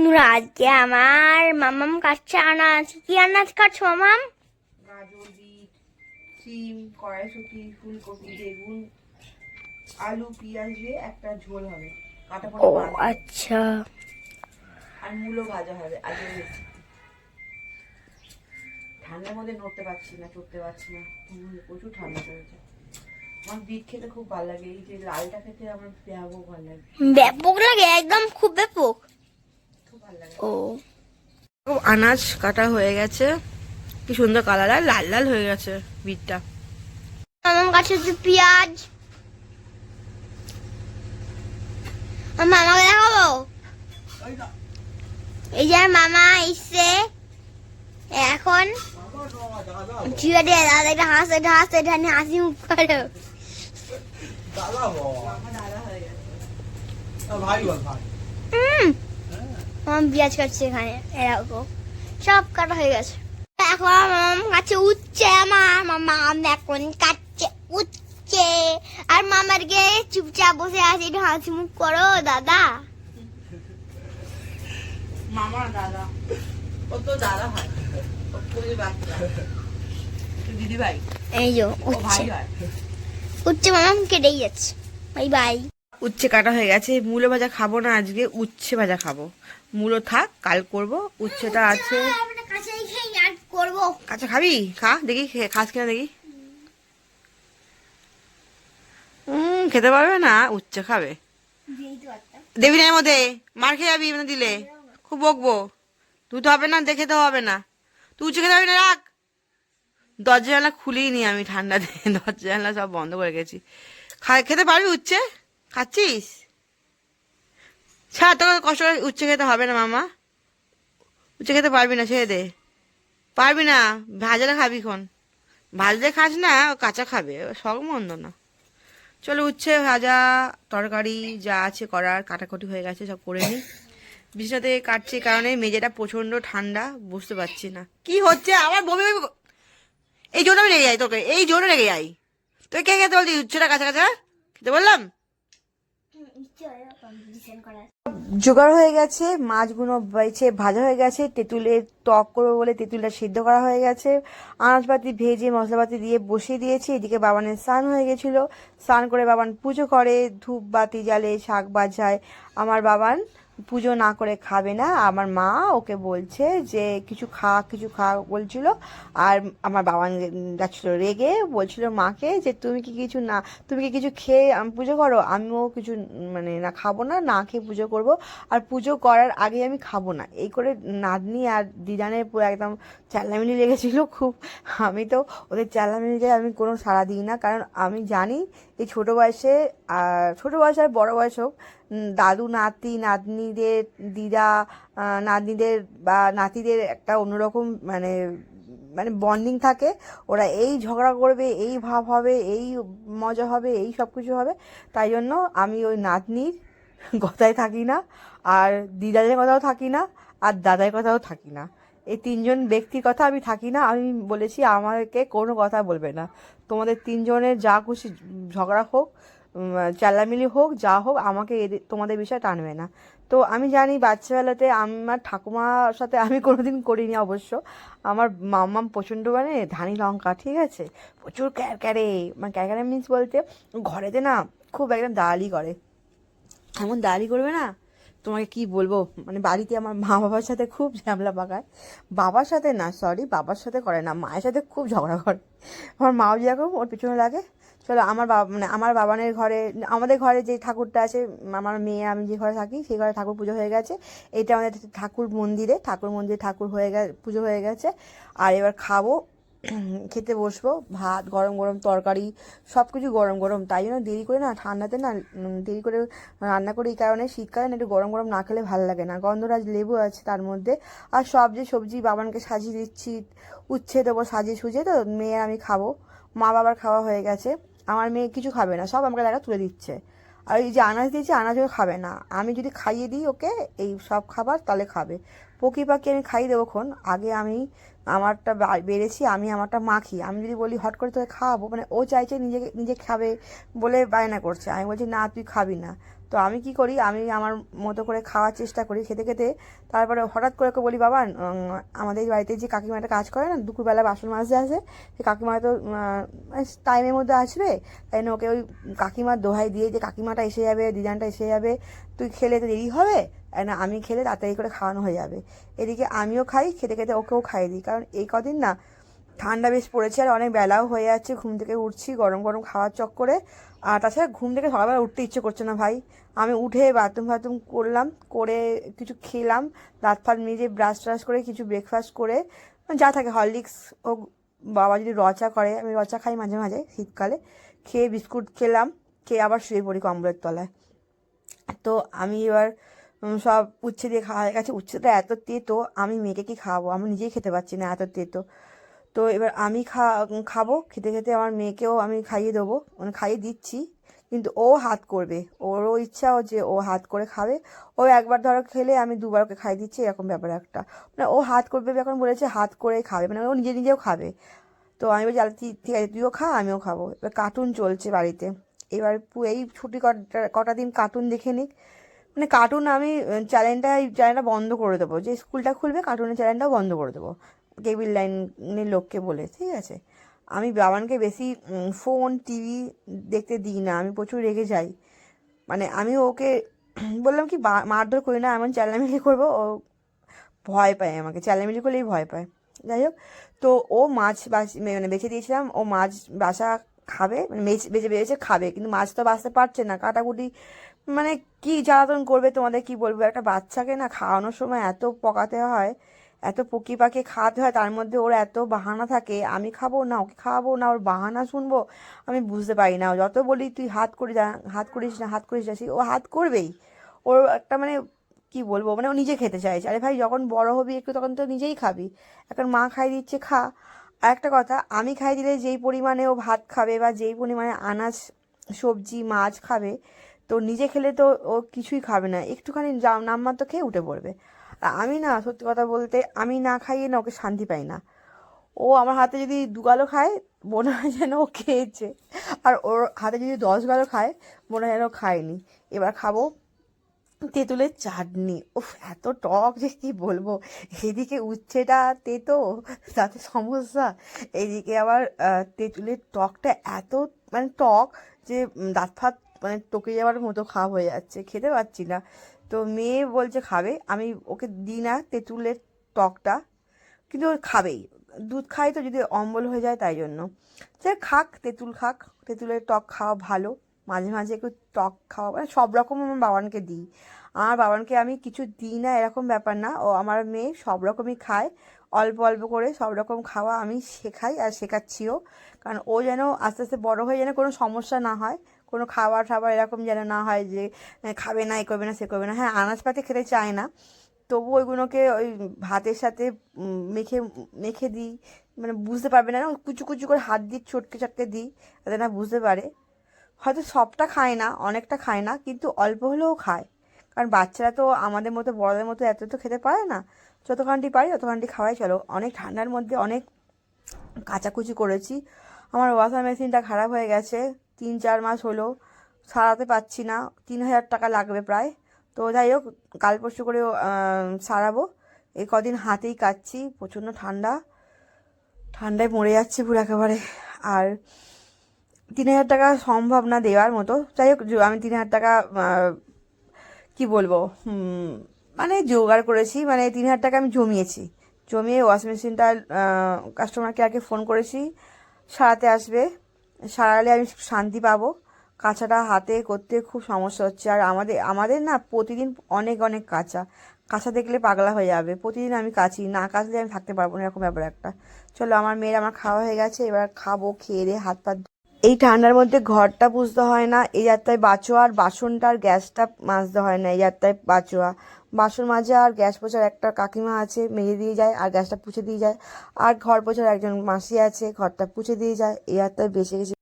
বন্ধুরা, আজকে আমার মামাম কাটছে আনাজ। কি আনাজ কাটছো মামাম? গাজর, বিট, সিম, কড়াইশুঁটি, ফুলকপি, বেগুন, আলু, পেঁয়াজ দিয়ে একটা ঝোল হবে। কাটা ও পোনা মাছ দিয়ে। আচ্ছা। আর মূলো ভাজা হবে। আজকে ঠান্ডার মধ্যে নড়তে পারছি না, চড়তে পারছি না, প্রচুর ঠান্ডা পড়েছে। আমার বিট খেতে খুব ভালো লাগে। এই যে লালটা খেতে আমার ব্যাপক ভালো লাগে। ব্যাপক লাগে, একদম খুব ব্যাপক। খুব ভালো লাগে। ও আনাজ কাটা হয়ে গেছে, কি সুন্দর কালার, আর লাল লাল হয়ে গেছে বিটটা। মামাম কাটছে পেঁয়াজ। মামাকে দেখাবো। এই যে মামা এসছে এখন। জিয়া দিয়ে দাদা এটা হাসে হাসে ধানি হাসি মুখ করে। মামাম পেঁয়াজ কাটছে এখানে, এরকম সব কাটা হয়ে গেছে। এখন মামাম কাছে উঠছে, আমার মামাম এখন কাটছে উঠছে। আর মামার গে চুপচাপ বসে আছে, একটু হাসি মুখ করো দাদা। মামা দাদা, ও তো দাদা হয়, ও তুই বাচ্চা, দিদি ভাই, এই যে ও উঠছে ভাই হয়। উঠছে, মামাম কেটেই যাচ্ছে। Bye bye. উচ্ছে কাটা হয়ে গেছে। মূলো ভাজা খাবো না আজকে, উচ্ছে ভাজা খাবো। মূলো থাক, কাল করব। উচ্ছেটা আছে। করবো। আচ্ছা খাবি, খা দেখি, খাস কিনা দেখি। খেতে পারবে না, উচ্ছে খাবে। দেবি না এর মধ্যে, মার খেয়ে যাবি মানে দিলে, খুব বকবো। তুই তো হবে না, দেখে তো হবে না। তুই উচ্ছে খেতে পারবি না, রাখ। দরজা জানলা খুলেই নি আমি, ঠান্ডা দিয়ে দরজা জানলা সব বন্ধ করে গেছি। খেতে পারবি উচ্ছে? খাচ্ছিস? ছাড়, তোকে কষ্ট করে উচ্ছে খেতে হবে না মামা। উচ্ছে খেতে পারবি না, ছেড়ে দে। পারবি না, ভাজালে খাবি খন। ভাজলে খাস না, কাঁচা খাবে, শখ মন্দ না। চলো, উচ্ছে ভাজা, তরকারি যা আছে করার, কাটাকুটি হয়ে গেছে, সব করে নি। বিছানাতে কাটছি কারণে মেঝেটা প্রচন্ড ঠান্ডা, বুঝতে পারছি না কি হচ্ছে। আমার বমি এই জন্য আমি রেগে যাই তোকে, এই জন্য রেগে যাই। তুই কে খেতে বলছি উচ্ছেটা কাঁচা কাঁচা খেতে বললাম? জোগাড় হয়ে গেছে, মাছগুলো বেছে ভাজা হয়ে গেছে, তেঁতুলের টক করবো বলে তেঁতুলটা সিদ্ধ করা হয়ে গেছে। আনাজপাতি ভেজে মশলাপাতি দিয়ে বসিয়ে দিয়েছি। এদিকে বাবানের স্নান হয়ে গেছিলো, স্নান করে বাবান পুজো করে, ধূপ বাতি জ্বালে, শাক বাজায়। আমার বাবান পুজো না করে খাবে না। আমার মা ওকে বলছে যে কিছু খা কিছু খা বলছিল। আর আমার বাবা যাচ্ছিল রেগে, বলছিল মাকে যে তুমি কি কিছু না, তুমি কি কিছু খেয়ে আমি পুজো করো, আমিও কিছু মানে না খাবো না, না খেয়ে পুজো করব। আর পুজো করার আগে আমি খাবো না, এই করে নাতনি আর দিদানের পুরো একদম চেল্লামিলি লেগেছিল খুব। আমি তো ওদের চেল্লামিলিতে আমি কোনো সাড়া দিই না, কারণ আমি জানি এই ছোটো বয়সে, ছোটো বয়স আর বড়ো বয়স হোক, দাদু নাতি নাতনিদের, দিদা নাতনিদের বা নাতিদের একটা অন্যরকম মানে মানে বন্ডিং থাকে। ওরা এই ঝগড়া করবে, এই ভাব হবে, এই মজা হবে, এই সব কিছু হবে। তাই জন্য আমি ওই নাতনির কথায় থাকি না, আর দিদাদের কথাও থাকি না, আর দাদার কথাও থাকি না। এই তিনজন ব্যক্তির কথা আমি থাকি না। আমি বলেছি আমাকে কোনো কথা বলবে না, তোমাদের তিনজনের যা খুশি ঝগড়া হোক, চেল্লামিলি হোক, যা হোক, আমাকে তোমাদের বিষয় টানবে না। তো আমি জানি বাচ্চাবেলাতে আমার ঠাকুমার সাথে আমি কোনোদিন করিনি অবশ্য। আমার মাম্মাম প্রচণ্ড মানে ধানি লঙ্কা, ঠিক আছে, প্রচুর ক্যারক্যারে, মানে ক্যারক্যারে মিন্স বলতে ঘরেতে না খুব একদম দালালি করে। এমন দালালি করবে না, তোমাকে কি বলবো, মানে বাড়িতে আমার মা বাবার সাথে খুব ঝামেলা পাকায়। বাবার সাথে না, সরি, বাবার সাথে করে না, মায়ের সাথে খুব ঝগড়া করে। আমার মাও যেরকম ওর পিছনে লাগে। চলো, আমার বাবা মানে আমার বাবানের ঘরে, আমাদের ঘরে যে ঠাকুরটা আছে, আমার মেয়ে আমি যে ঘরে থাকি সেই ঘরে ঠাকুর পুজো হয়ে গেছে। এটা আমাদের ঠাকুর মন্দিরে ঠাকুর হয়ে গেছে, পুজো হয়ে গেছে। আর এবার খাবো, খেতে বসবো। ভাত গরম গরম, তরকারি সব কিছু গরম গরম। তাই জন্য দেরি করে না, ঠান্ডাতে না দেরি করে রান্না করি, এই কারণে শীতকালে না একটু গরম গরম না খেলে ভালো লাগে না। গন্ধরাজ লেবু আছে তার মধ্যে। আর সব যে সবজি বাবানকে সাজিয়ে দিচ্ছি, উচ্ছে দেবো সাজিয়ে সুজিয়ে, তো মেয়ে আমি খাবো। মা বাবার খাওয়া হয়ে গেছে, আমার মেয়ে কিছু খাবে না, সব আমাকে দেখা তুলে দিচ্ছে। আর এই যে আনাজ দিয়েছি, আনাজও খাবে না। আমি যদি খাইয়ে দিই ওকে এই সব খাবার, তাহলে খাবে। পকি পাখি আমি খাইয়ে দেবোক্ষণ, আগে আমি আমারটা বেড়েছি, আমি আমারটা মাখি। আমি যদি বলি হট করে তোকে খাওয়াবো, মানে ও চাইছে নিজে নিজে খাবে বলে বায়না করছে, আমি বলছি না তুই খাবি না। তো আমি কি করি, আমি আমার মতো করে খাওয়ার চেষ্টা করি, খেতে খেতে তারপরে হঠাৎ করে ওকে বলি, বাবা আমাদের এই বাড়িতে যে কাকিমাটা কাজ করে না, দুপুরবেলা বাসন মাজতে আসে, সেই কাকিমা তো টাইমের মধ্যে আসবে, তাই না ওকে ওই কাকিমার দোহাই দিয়ে যে কাকিমাটা এসে যাবে, দিদানটা এসে যাবে, তুই খেলে তো দেরি হবে, তাই না আমি খেলে তাড়াতাড়ি করে খাওয়ানো হয়ে যাবে। এদিকে আমিও খাই, খেতে খেতে ওকেও খাইয়ে দিই, কারণ এই কদিন না ঠান্ডা বেশ পড়েছে আর অনেক বেলাও হয়ে যাচ্ছে, ঘুম থেকে উঠছি গরম গরম খাওয়ার চক্করে। আর তাছাড়া ঘুম থেকে সকালবেলা উঠতে ইচ্ছে করছে না ভাই। আমি উঠে বাথরুম করলাম, করে কিছু খেলাম, দাঁত ফাত মেজে ব্রাশ ট্রাশ করে কিছু ব্রেকফাস্ট করে, যা থাকে হরলিক্স ও, বাবা যদি রচা করে, আমি রচা খাই মাঝে মাঝে শীতকালে, খেয়ে বিস্কুট খেলাম, খেয়ে আবার শুয়ে পড়ি কম্বলের তলায়। তো আমি এবার সব উচ্ছে দিয়ে খাওয়া হয়ে গেছে। উচ্ছেটা এত তেতো, আমি মেয়েকে কি খাওয়াবো, আমি নিজেই খেতে পারছি না, এত তেতো। তো এবার আমি খাবো, খেতে খেতে আমার মেয়েকেও আমি খাইয়ে দেবো, মানে খাইয়ে দিচ্ছি, কিন্তু ও হাত করবে, ওরও ইচ্ছা ও যে ও হাত করে খাবে। ও একবার ধরো খেলে আমি দুবার ওকে খাইয়ে দিচ্ছি, এরকম ব্যাপার একটা, মানে ও হাত করবে, এখন বলেছে হাত করে খাবে, মানে ও নিজে নিজেও খাবে। তো আমি বলছি আচ্ছা ঠিক আছে, তুইও খা আমিও খাবো। এবার কার্টুন চলছে বাড়িতে, এবার এই ছুটি কটা দিন কার্টুন দেখে নিক, মানে কার্টুন আমি চ্যানেলটা বন্ধ করে দেবো, যে স্কুলটা খুলবে কার্টুনের চ্যানেলটাও বন্ধ করে দেবো, কেবিল লাইনের লোককে বলে, ঠিক আছে। আমি বাবানকে বেশি ফোন টিভি দেখতে দিই না, আমি প্রচুর রেগে যাই, মানে আমি ওকে বললাম কি মারধর করি না, এমন চেল্লামিলি করবো, ও ভয় পায়, আমাকে চেল্লামিলি করলেই ভয় পায়। যাই হোক, তো ও মাছ মানে বেছে দিয়েছিলাম, ও মাছ বাসা খাবে, মানে বেছে বেছে খাবে, কিন্তু মাছ তো বাঁচতে পারছে না, কাটাকুটি, মানে কি জ্বালাতন করবে, তোমাদের কি বলবো, একটা বাচ্চাকে না খাওয়ানোর সময় এত পকাতে হয়, এত পকি পাকে খাওয়াতে হয়, তার মধ্যে ওর এত বাহানা থাকে, আমি খাবো না, ওকে খাওয়াবো না, ওর বাহানা শুনবো, আমি বুঝতে পারি না। যত বলি তুই হাত করিস না, হাত করিস না, হাত করিস না, ও হাত করবেই। ওর একটা মানে কি বলবো, মানে ও নিজে খেতে চাইছে, আরে ভাই যখন বড় হবি একটু তখন তো নিজেই খাবি, এখন মা খাই দিচ্ছে খা। আর একটা কথা, আমি খাই দিলে যেই পরিমাণে ও ভাত খাবে বা যেই পরিমাণে আনাজ সবজি মাছ খাবে, তো নিজে খেলে তো ও কিছুই খাবে না, একটুখানি নামমাত্র খেয়ে উঠে পড়বে। আর আমি না, সত্যি কথা বলতে, আমি না খাইয়ে না ওকে শান্তি পাই না। ও আমার হাতে যদি 2 গালো খায়, মনে হয় যেন ও খেয়েছে, আর ওর হাতে যদি 10 গালো খায়, মনে হয় যেন ও খায়নি। এবার খাবো তেঁতুলের চাটনি, উফ এত টক যে কি বলবো। এদিকে উচ্ছেটা তেতো, তাতে সমস্যা, এইদিকে আবার তেঁতুলের টকটা এত মানে টক যে দাঁত ফাত মানে টকে যাওয়ার মতো খাওয়া হয়ে যাচ্ছে, খেতে পারছি না। তো মেয়ে বলছে খাবে, আমি ওকে দিই না তেঁতুলের টকটা, কিন্তু ও খাবেই, দুধ খাই তো যদি অম্বল হয়ে যায় তাই জন্য। সে খাক, তেঁতুল খাক, তেঁতুলের টক খাওয়া ভালো, মাঝে মাঝে একটু টক খাওয়া, মানে সব রকম আমার বাবানকে দিই। আমার বাবানকে আমি কিছু দিই না এরকম ব্যাপার না, ও আমার মেয়ে সব রকমই খায়, অল্প অল্প করে সব রকম খাওয়া আমি শেখাই আর শেখাচ্ছিও, কারণ ও যেন আস্তে আস্তে বড় হয়ে যেন কোনো সমস্যা না হয়, কোনো খাবার টাবার এরকম যেন না হয় যে খাবে না, এ করবে না, সে করবে না। হ্যাঁ, আনাজপাতি খেতে চায় না, তবু ওইগুলোকে ওই ভাতের সাথে মেখে মেখে দিই, মানে বুঝতে পারবে না, কুচু কুচু করে হাত দিয়ে চটকে চটকে দিই, যাতে না বুঝতে পারে। হয়তো সবটা খায় না, অনেকটা খায় না, কিন্তু অল্প হলেও খায়, কারণ বাচ্চারা তো আমাদের মতো বড়দের মতো এত তো খেতে পারে না, যতখানটি পারি ততখানটি খাওয়াই চলো। অনেক ঠান্ডার মধ্যে অনেক কাচাকুচি করেছি, আমার ওয়াশার মেশিনটা খারাপ হয়ে গেছে, 3-4 মাস হলো, সারাতে পারছি না, 3,000 টাকা লাগবে প্রায়। তো যাই হোক, কাল পরশু করে সারাবো, এই কদিন হাতেই কাচ্ছি, প্রচণ্ড ঠান্ডা, ঠান্ডায় মরে যাচ্ছে পুরো একেবারে। আর 3,000 টাকা সম্ভব না দেওয়ার মতো, যাই হোক আমি 3,000 টাকা কি বলবো, মানে জোগাড় করেছি, মানে 3,000 টাকা আমি জমিয়েছি, জমিয়ে ওয়াশিং মেশিনটা কাস্টমার কেয়ারকে ফোন করেছি, সারাতে আসবে, সারালে আমি শান্তি পাবো। কাঁচাটা হাতে করতে খুব সমস্যা হচ্ছে, আর আমাদের আমাদের না প্রতিদিন অনেক অনেক কাঁচা, কাঁচা দেখলে পাগলা হয়ে যাবে, প্রতিদিন আমি কাচি, না কাচলে আমি থাকতে পারবো না, এরকম ব্যাপার একটা। চলো, আমার মেয়ের আমার খাওয়া হয়ে গেছে, এবার খাবো, খেয়ে দিয়ে হাত পা এই ঠান্ডার মধ্যে ঘরটা পুছতে হয় না, এই যাত্রায় বাঁচোয়া, আর বাসনটা আর গ্যাসটা মাজতে হয় না, এই যাত্রায় বাঁচোয়া, বাসন মাজা আর গ্যাস পোছার একটা কাকিমা আছে, মেজে দিয়ে যায় আর গ্যাসটা পুছে দিয়ে যায়, আর ঘর পোছার একজন মাসি আছে, ঘরটা পুছে দিয়ে যায়, এই যাত্রায় বেঁচে গেছে।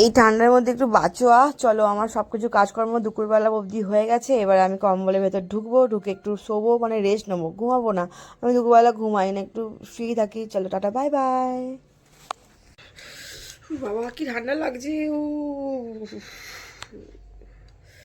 এই ঠান্ডার মধ্যে একটু বাঁচোয়া। চলো, আমার সব কিছু কাজকর্ম দুপুরবেলা অবধি হয়ে গেছে, এবার আমি কম্বলের ভেতর ঢুকবো, ঢুকে একটু শোবো, মানে রেস্ট নেবো, ঘুমাবো না, আমি দুপুরবেলা ঘুমাই না, একটু ফ্রি থাকি। চলো, টাটা, বাই বাই। বাবা কি ঠান্ডা লাগছে, ও